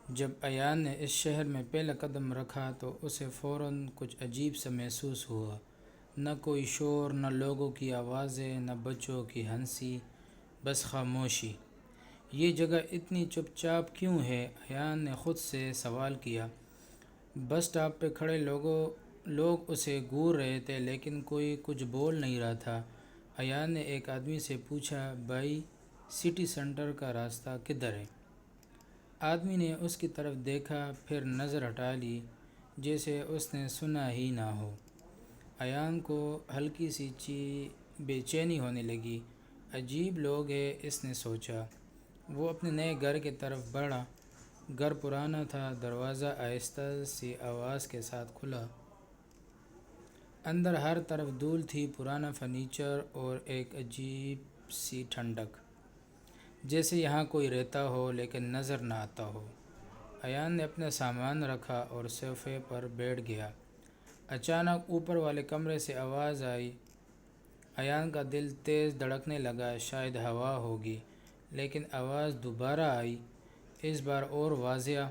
جب ایان نے اس شہر میں پہلا قدم رکھا تو اسے فوراً کچھ عجیب سا محسوس ہوا۔ نہ کوئی شور، نہ لوگوں کی آوازیں، نہ بچوں کی ہنسی، بس خاموشی۔ یہ جگہ اتنی چپ چاپ کیوں ہے؟ ایان نے خود سے سوال کیا۔ بس سٹاپ پہ کھڑے لوگ اسے گھور رہے تھے لیکن کوئی کچھ بول نہیں رہا تھا۔ ایان نے ایک آدمی سے پوچھا، بھائی سٹی سینٹر کا راستہ کدھر ہے؟ آدمی نے اس کی طرف دیکھا، پھر نظر ہٹا لی جیسے اس نے سنا ہی نہ ہو۔ ایان کو ہلکی سی بے چینی ہونے لگی۔ عجیب لوگ ہیں، اس نے سوچا۔ وہ اپنے نئے گھر کی طرف بڑھا۔ گھر پرانا تھا، دروازہ آہستہ سی آواز کے ساتھ کھلا۔ اندر ہر طرف دھول تھی، پرانا فرنیچر اور ایک عجیب سی ٹھنڈک، جیسے یہاں کوئی رہتا ہو لیکن نظر نہ آتا ہو۔ ایان نے اپنا سامان رکھا اور صوفے پر بیٹھ گیا۔ اچانک اوپر والے کمرے سے آواز آئی۔ ایان کا دل تیز دھڑکنے لگا، شاید ہوا ہوگی، لیکن آواز دوبارہ آئی، اس بار اور واضح۔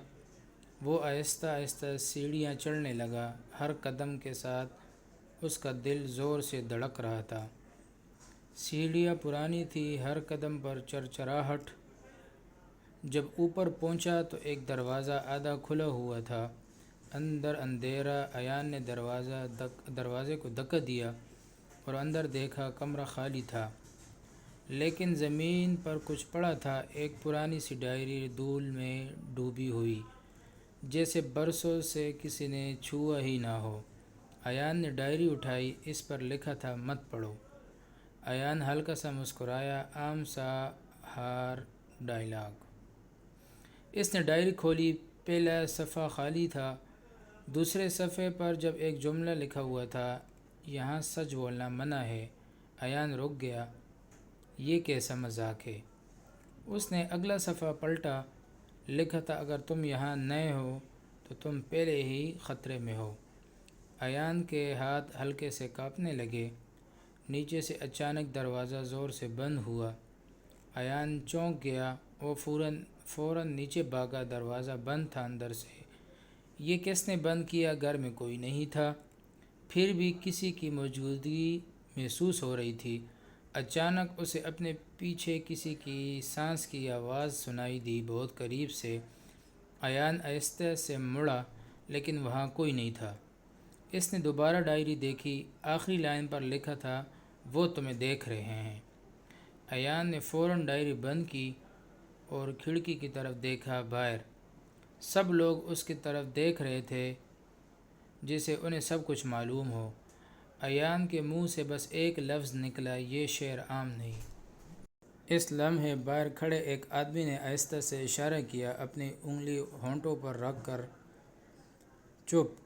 وہ آہستہ آہستہ سیڑھیاں چڑھنے لگا، ہر قدم کے ساتھ اس کا دل زور سے دھڑک رہا تھا۔ سیڑھیاں پرانی تھیں، ہر قدم پر چرچراہٹ۔ جب اوپر پہنچا تو ایک دروازہ آدھا کھلا ہوا تھا، اندر اندھیرا۔ ایان نے دروازے کو دھکا دیا اور اندر دیکھا، کمرہ خالی تھا، لیکن زمین پر کچھ پڑا تھا، ایک پرانی سی ڈائری دھول میں ڈوبی ہوئی، جیسے برسوں سے کسی نے چھوا ہی نہ ہو۔ ایان نے ڈائری اٹھائی، اس پر لکھا تھا، مت پڑھو۔ ایان ہلکا سا مسکرایا، عام سا ہار ڈائلاگ۔ اس نے ڈائری کھولی، پہلا صفحہ خالی تھا۔ دوسرے صفحے پر جب ایک جملہ لکھا ہوا تھا، یہاں سچ بولنا منع ہے۔ ایان رک گیا، یہ کیسا مذاق ہے؟ اس نے اگلا صفحہ پلٹا، لکھا تھا، اگر تم یہاں نئے ہو تو تم پہلے ہی خطرے میں ہو۔ ایان کے ہاتھ ہلکے سے کانپنے لگے۔ نیچے سے اچانک دروازہ زور سے بند ہوا۔ ایان چونک گیا، وہ فوراً نیچے بھاگا، دروازہ بند تھا اندر سے۔ یہ کس نے بند کیا؟ گھر میں کوئی نہیں تھا، پھر بھی کسی کی موجودگی محسوس ہو رہی تھی۔ اچانک اسے اپنے پیچھے کسی کی سانس کی آواز سنائی دی، بہت قریب سے۔ ایان آہستہ سے مڑا، لیکن وہاں کوئی نہیں تھا۔ اس نے دوبارہ ڈائری دیکھی، آخری لائن پر لکھا تھا، وہ تمہیں دیکھ رہے ہیں۔ ایان نے فوراً ڈائری بند کی اور کھڑکی کی طرف دیکھا۔ باہر سب لوگ اس کی طرف دیکھ رہے تھے، جیسے انہیں سب کچھ معلوم ہو۔ ایان کے منہ سے بس ایک لفظ نکلا، یہ شہر عام نہیں۔ اس لمحے باہر کھڑے ایک آدمی نے آہستہ سے اشارہ کیا، اپنی انگلی ہونٹوں پر رکھ کر، چپ۔